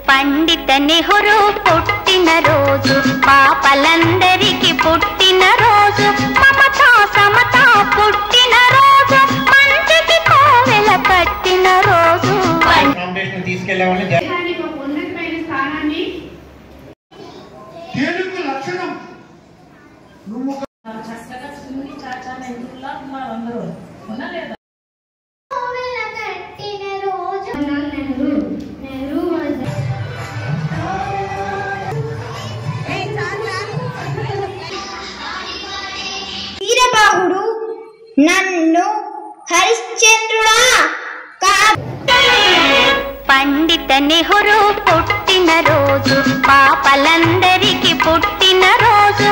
పండిత నెహ్రూ పుట్టిన రోజు పాపలందరికీ పుట్టిన రోజు మమతా సమతా పుట్టిన రోజు మంచికి కోవెల కట్టిన రోజు ఫౌండేషన్ తీసుకెళ్ళామని దేశానికి ఒక ఉన్నతమైన స్థానాన్ని తెలుగు లక్షణం నువ్వు చక్కగా చిన్ని చాచా నెహ్రూలా ఉన్నారు అందరూ అవునా లేదా కోవెల కట్టిన రోజు నెహ్రూ వీరబాహుడు నన్ను హరిశ్చంద్రుడా పండిత నెహ్రూ పుట్టిన రోజు పాపలందరికీ పుట్టిన రోజు